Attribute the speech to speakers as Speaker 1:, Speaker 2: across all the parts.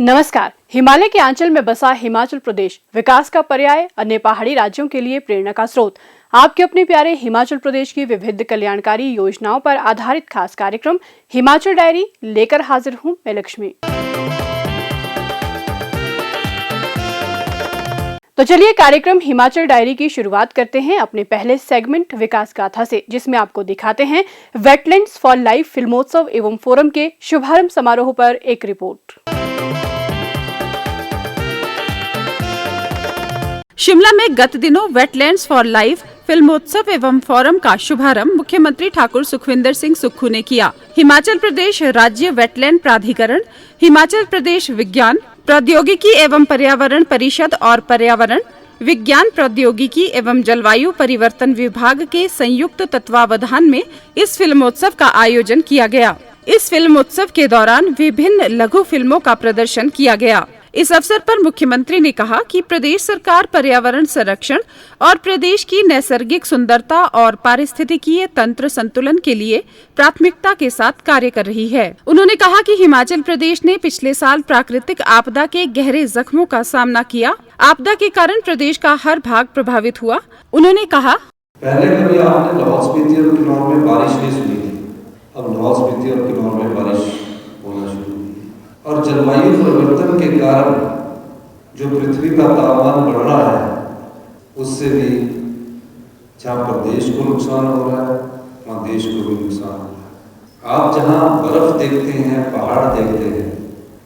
Speaker 1: नमस्कार। हिमालय के आंचल में बसा हिमाचल प्रदेश विकास का पर्याय, अन्य पहाड़ी राज्यों के लिए प्रेरणा का स्रोत। आपके अपने प्यारे हिमाचल प्रदेश की विविध कल्याणकारी योजनाओं पर आधारित खास कार्यक्रम हिमाचल डायरी लेकर हाजिर हूं मैं लक्ष्मी। तो चलिए कार्यक्रम हिमाचल डायरी की शुरुआत करते हैं अपने पहले सेगमेंट विकास गाथा से, जिसमें आपको दिखाते हैं वेटलैंड्स फॉर लाइफ फिल्मोत्सव एवं फोरम के शुभारंभ समारोह पर एक रिपोर्ट।
Speaker 2: शिमला में गत दिनों वेटलैंड्स फॉर लाइफ फिल्मोत्सव एवं फोरम का शुभारंभ मुख्यमंत्री ठाकुर सुखविंदर सिंह सुक्खू ने किया। हिमाचल प्रदेश राज्य वेटलैंड प्राधिकरण, हिमाचल प्रदेश विज्ञान प्रौद्योगिकी एवं पर्यावरण परिषद और पर्यावरण विज्ञान प्रौद्योगिकी एवं जलवायु परिवर्तन विभाग के संयुक्त तत्वावधान में इस फिल्मोत्सव का आयोजन किया गया। इस फिल्मोत्सव के दौरान विभिन्न लघु फिल्मों का प्रदर्शन किया गया। इस अवसर पर मुख्यमंत्री ने कहा कि प्रदेश सरकार पर्यावरण संरक्षण और प्रदेश की नैसर्गिक सुंदरता और पारिस्थितिकीय तंत्र संतुलन के लिए प्राथमिकता के साथ कार्य कर रही है। उन्होंने कहा कि हिमाचल प्रदेश ने पिछले साल प्राकृतिक आपदा के गहरे जख्मों का सामना किया। आपदा के कारण प्रदेश का हर भाग प्रभावित हुआ। उन्होंने कहा,
Speaker 3: पहले कभी आपने लाहौल स्पीति और किन्नौर में बारिश नहीं सुनी थी, अब लाहौल स्पीति और किन्नौर में बारिश होना शुरू हुई और जलवायु परिवर्तन के कारण जो पृथ्वी का तापमान बढ़ रहा है, उससे भी जहाँ प्रदेश को नुकसान हो रहा है वहाँ देश को भी नुकसान हो रहा है। आप जहाँ बर्फ देखते हैं, पहाड़ देखते हैं,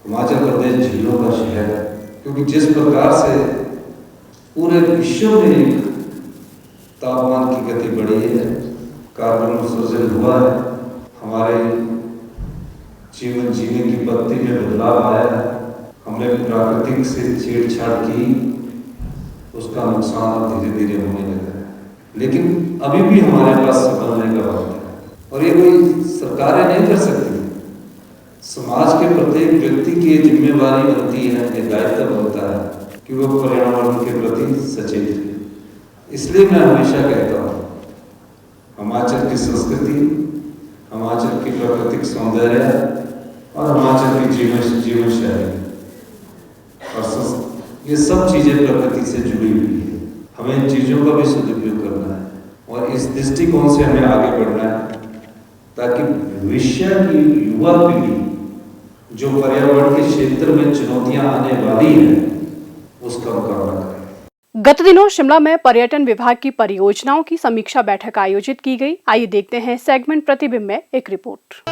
Speaker 3: हिमाचल प्रदेश झीलों का शहर है, क्योंकि जिस प्रकार से पूरे विश्व में तापमान की गति बढ़ी है, कार्बन उत्सर्जन हुआ है, हमारे जीवन जीने की पद्धति में बदलाव आया है, हमने प्राकृतिक से छेड़छाड़ की, उसका नुकसान धीरे धीरे होने लगा है। लेकिन अभी भी हमारे पास संभलने का वक्त है और ये कोई सरकारें नहीं कर सकती। समाज के प्रत्येक व्यक्ति की जिम्मेवारी बनती है, ये दायित्व बनता है कि वो पर्यावरण के प्रति सचेत है। इसलिए मैं हमेशा कहता हूँ, हिमाचल की संस्कृति, हिमाचल की प्राकृतिक सौंदर्य और हिमाचल की जीवन शैली और ये सब चीजें प्रकृति से जुड़ी हुई है। हमें इन चीजों का भी सदुपयोग करना है और इस दृष्टिकोण से हमें आगे बढ़ना है, ताकि भविष्य की युवा पीढ़ी जो पर्यावरण के क्षेत्र में चुनौतियां आने वाली है, उसका मुकाबला करे।
Speaker 1: गत दिनों शिमला में पर्यटन विभाग की परियोजनाओं की समीक्षा बैठक आयोजित की गई। आइए देखते हैं सेगमेंट प्रतिबिंब में एक रिपोर्ट।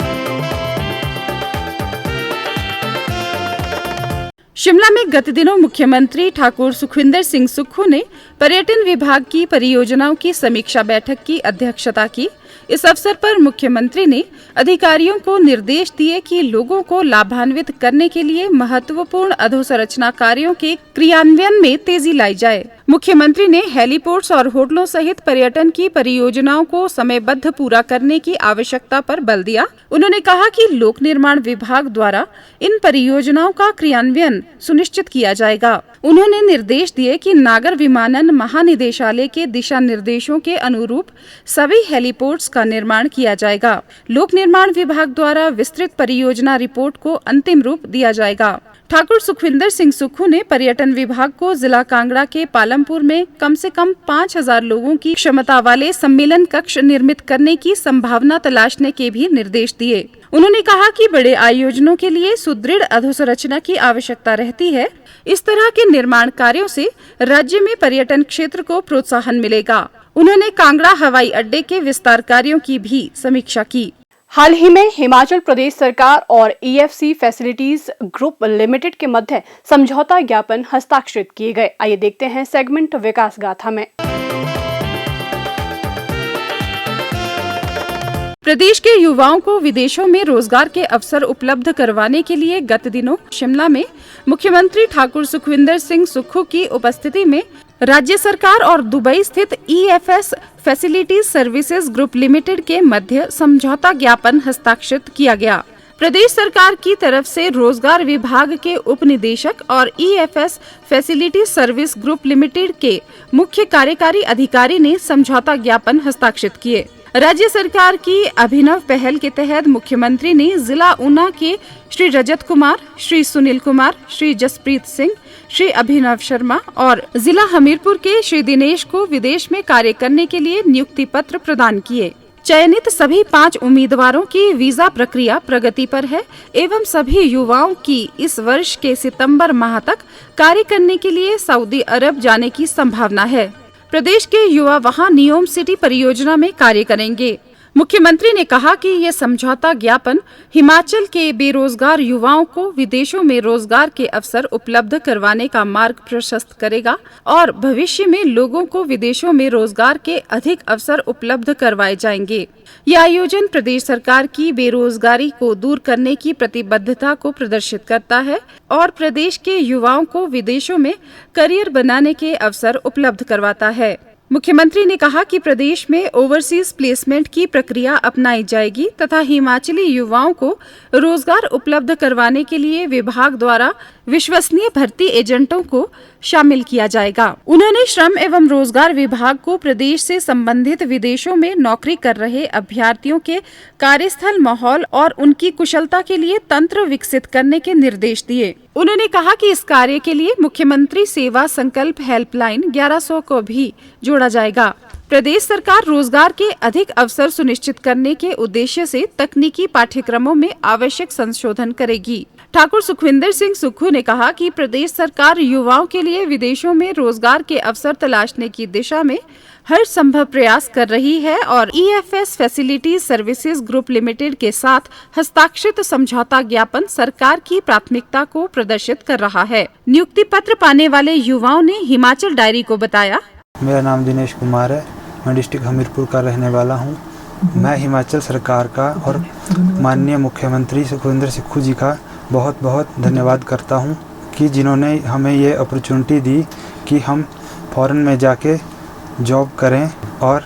Speaker 2: शिमला में गत दिनों मुख्यमंत्री ठाकुर सुखविंदर सिंह सुक्खू ने पर्यटन विभाग की परियोजनाओं की समीक्षा बैठक की अध्यक्षता की। इस अवसर पर मुख्यमंत्री ने अधिकारियों को निर्देश दिए कि लोगों को लाभान्वित करने के लिए महत्वपूर्ण अधोसंरचना कार्यों के क्रियान्वयन में तेजी लाई जाए। मुख्यमंत्री ने हेलीपोर्ट्स और होटलों सहित पर्यटन की परियोजनाओं को समयबद्ध पूरा करने की आवश्यकता पर बल दिया। उन्होंने कहा कि लोक निर्माण विभाग द्वारा इन परियोजनाओं का क्रियान्वयन सुनिश्चित किया जाएगा। उन्होंने निर्देश दिए कि नागर विमानन महानिदेशालय के दिशा निर्देशों के अनुरूप सभी हेलीपोर्ट्स का निर्माण किया जाएगा। लोक निर्माण विभाग द्वारा विस्तृत परियोजना रिपोर्ट को अंतिम रूप दिया जाएगा। ठाकुर सुखविंदर सिंह सुक्खू ने पर्यटन विभाग को जिला कांगड़ा के पालमपुर में कम से कम 5000 लोगों की क्षमता वाले सम्मेलन कक्ष निर्मित करने की संभावना तलाशने के भी निर्देश दिए। उन्होंने कहा कि बड़े आयोजनों के लिए सुदृढ़ अधोसंरचना की आवश्यकता रहती है। इस तरह के निर्माण कार्यों से राज्य में पर्यटन क्षेत्र को प्रोत्साहन मिलेगा। उन्होंने कांगड़ा हवाई अड्डे के विस्तार कार्यों की भी समीक्षा की।
Speaker 1: हाल ही में हिमाचल प्रदेश सरकार और EFC फैसिलिटीज ग्रुप लिमिटेड के मध्य समझौता ज्ञापन हस्ताक्षरित किए गए। आइए देखते हैं सेगमेंट विकास गाथा में।
Speaker 2: प्रदेश के युवाओं को विदेशों में रोजगार के अवसर उपलब्ध करवाने के लिए गत दिनों शिमला में मुख्यमंत्री ठाकुर सुखविंदर सिंह सुक्खू की उपस्थिति में राज्य सरकार और दुबई स्थित EFS facilities services group limited के मध्य समझौता ज्ञापन हस्ताक्षरित किया गया। प्रदेश सरकार की तरफ से रोजगार विभाग के उप निदेशक और EFS facility service group limited के मुख्य कार्यकारी अधिकारी ने समझौता ज्ञापन हस्ताक्षरित किए। राज्य सरकार की अभिनव पहल के तहत मुख्यमंत्री ने जिला ऊना के श्री रजत कुमार, श्री सुनील कुमार, श्री जसप्रीत सिंह, श्री अभिनव शर्मा और जिला हमीरपुर के श्री दिनेश को विदेश में कार्य करने के लिए नियुक्ति पत्र प्रदान किए। चयनित सभी 5 उम्मीदवारों की वीजा प्रक्रिया प्रगति पर है एवं सभी युवाओं की इस वर्ष के सितंबर माह तक कार्य करने के लिए सऊदी अरब जाने की संभावना है। प्रदेश के युवा वहां नियोम सिटी परियोजना में कार्य करेंगे। मुख्यमंत्री ने कहा कि ये समझौता ज्ञापन हिमाचल के बेरोजगार युवाओं को विदेशों में रोजगार के अवसर उपलब्ध करवाने का मार्ग प्रशस्त करेगा और भविष्य में लोगों को विदेशों में रोजगार के अधिक अवसर उपलब्ध करवाए जाएंगे। यह आयोजन प्रदेश सरकार की बेरोजगारी को दूर करने की प्रतिबद्धता को प्रदर्शित करता है और प्रदेश के युवाओं को विदेशों में करियर बनाने के अवसर उपलब्ध करवाता है। मुख्यमंत्री ने कहा कि प्रदेश में ओवरसीज प्लेसमेंट की प्रक्रिया अपनाई जाएगी तथा हिमाचली युवाओं को रोजगार उपलब्ध करवाने के लिए विभाग द्वारा विश्वसनीय भर्ती एजेंटों को शामिल किया जाएगा। उन्होंने श्रम एवं रोजगार विभाग को प्रदेश से संबंधित विदेशों में नौकरी कर रहे अभ्यर्थियों के कार्यस्थल माहौल और उनकी कुशलता के लिए तंत्र विकसित करने के निर्देश दिए। उन्होंने कहा कि इस कार्य के लिए मुख्यमंत्री सेवा संकल्प हेल्पलाइन 1100 को भी जोड़ा जाएगा। प्रदेश सरकार रोजगार के अधिक अवसर सुनिश्चित करने के उद्देश्य से तकनीकी पाठ्यक्रमों में आवश्यक संशोधन करेगी। ठाकुर सुखविंदर सिंह सुक्खू ने कहा कि प्रदेश सरकार युवाओं के लिए विदेशों में रोजगार के अवसर तलाशने की दिशा में हर संभव प्रयास कर रही है और EFS facilities services group limited के साथ हस्ताक्षरित समझौता ज्ञापन सरकार की प्राथमिकता को प्रदर्शित कर रहा है। नियुक्ति पत्र पाने वाले युवाओं ने हिमाचल डायरी को बताया।
Speaker 4: मेरा नाम दिनेश कुमार है, मैं डिस्ट्रिक्ट हमीरपुर का रहने वाला हूँ। मैं हिमाचल सरकार का और माननीय मुख्यमंत्री सुखविंदर सिक्खू जी का बहुत बहुत धन्यवाद करता हूँ कि जिन्होंने हमें ये अपॉर्चुनिटी दी कि हम फॉरेन में जाके जॉब करें और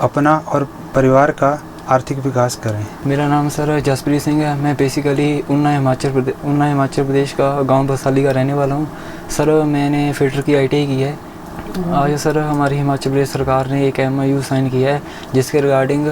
Speaker 4: अपना और परिवार का आर्थिक विकास करें। मेरा नाम सर जसप्रीत सिंह है। मैं बेसिकली ऊना हिमाचल प्रदेश का गांव बसाली का रहने वाला हूँ। सर मैंने फिटर की ITI की है। आज सर हमारी हिमाचल प्रदेश सरकार ने एक MOU साइन किया है जिसके रिगार्डिंग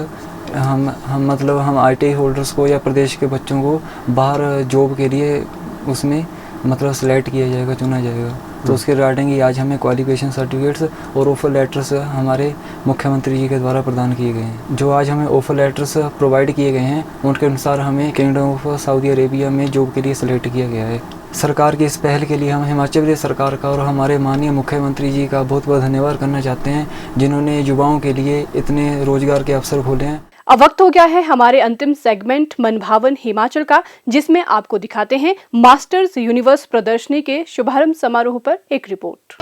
Speaker 4: हम ITI होल्डर्स को या प्रदेश के बच्चों को बाहर जॉब के लिए उसमें सेलेक्ट किया जाएगा, चुना जाएगा। तो उसके रिगार्डिंग ही आज हमें क्वालिफिकेशन सर्टिफिकेट्स और ऑफर लेटर्स हमारे मुख्यमंत्री जी के द्वारा प्रदान किए गए हैं। जो आज हमें ऑफर लेटर्स प्रोवाइड किए गए हैं उनके अनुसार हमें किंगडम ऑफ सऊदी अरेबिया में जॉब के लिए सिलेक्ट किया गया है। सरकार की इस पहल के लिए हम हिमाचल प्रदेश सरकार का और हमारे माननीय मुख्यमंत्री जी का बहुत बहुत धन्यवाद करना चाहते हैं जिन्होंने युवाओं के लिए इतने रोजगार के अवसर खोले हैं।
Speaker 1: अब वक्त हो गया है हमारे अंतिम सेगमेंट मनभावन हिमाचल का, जिसमें आपको दिखाते हैं मास्टर्स यूनिवर्स प्रदर्शनी के शुभारंभ समारोह पर एक रिपोर्ट।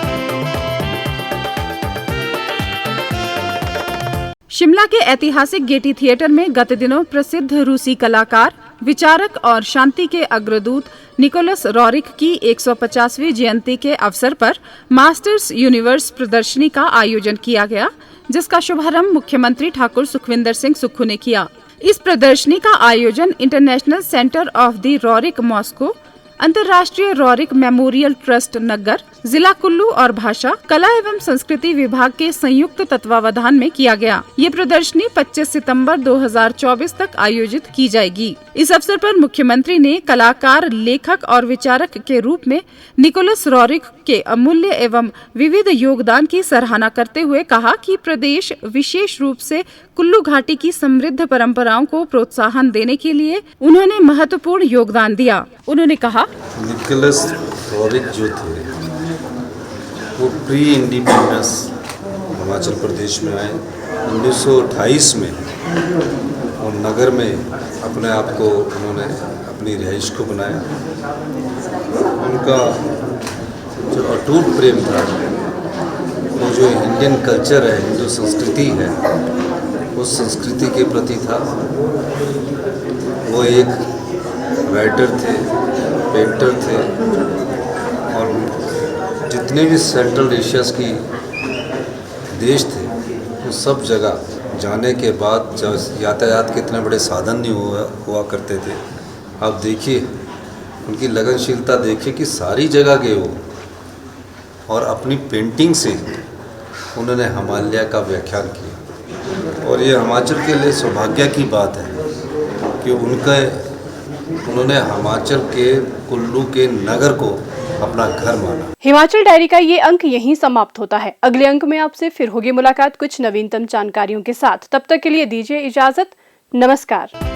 Speaker 2: शिमला के ऐतिहासिक गेटी थिएटर में गत दिनों प्रसिद्ध रूसी कलाकार, विचारक और शांति के अग्रदूत निकोलस रॉरिक की 150वीं जयंती के अवसर पर मास्टर्स यूनिवर्स प्रदर्शनी का आयोजन किया गया, जिसका शुभारंभ मुख्यमंत्री ठाकुर सुखविंदर सिंह सुक्खू ने किया। इस प्रदर्शनी का आयोजन international centre of the Roerich Moscow, अंतर्राष्ट्रीय रॉरिक मेमोरियल ट्रस्ट नगर, जिला कुल्लू और भाषा, कला एवं संस्कृति विभाग के संयुक्त तत्वावधान में किया गया। ये प्रदर्शनी 25 सितंबर 2024 तक आयोजित की जाएगी। इस अवसर पर मुख्यमंत्री ने कलाकार, लेखक और विचारक के रूप में निकोलस रॉरिक के अमूल्य एवं विविध योगदान की सराहना करते हुए कहा कि प्रदेश विशेष रूप से कुल्लू घाटी की समृद्ध परंपराओं को प्रोत्साहन देने के लिए उन्होंने महत्वपूर्ण योगदान दिया। उन्होंने कहा,
Speaker 3: निकोलस रॉरिक जो थे वो प्री इंडिपेंडेंस हिमाचल प्रदेश में आए 1928 में और नगर में अपने आप को उन्होंने अपनी रिहाइश को बनाया। उनका जो अटूट प्रेम था वो जो इंडियन कल्चर है, हिंदू संस्कृति है, उस संस्कृति के प्रति था। वो एक राइटर थे, पेंटर थे और जितने भी सेंट्रल एशिया की देश थे वो सब जगह जाने के बाद जब यातायात के इतने बड़े साधन नहीं हुआ करते थे, आप देखिए उनकी लगनशीलता देखिए कि सारी जगह गए वो और अपनी पेंटिंग से उन्होंने हिमालय का व्याख्यान किया। और ये हिमाचल के लिए सौभाग्य की बात है कि उन्होंने हिमाचल के कुल्लू के नगर को अपना घर माना।
Speaker 1: हिमाचल डायरी का ये अंक यहीं समाप्त होता है। अगले अंक में आपसे फिर होगी मुलाकात कुछ नवीनतम जानकारियों के साथ। तब तक के लिए दीजिए इजाजत। नमस्कार।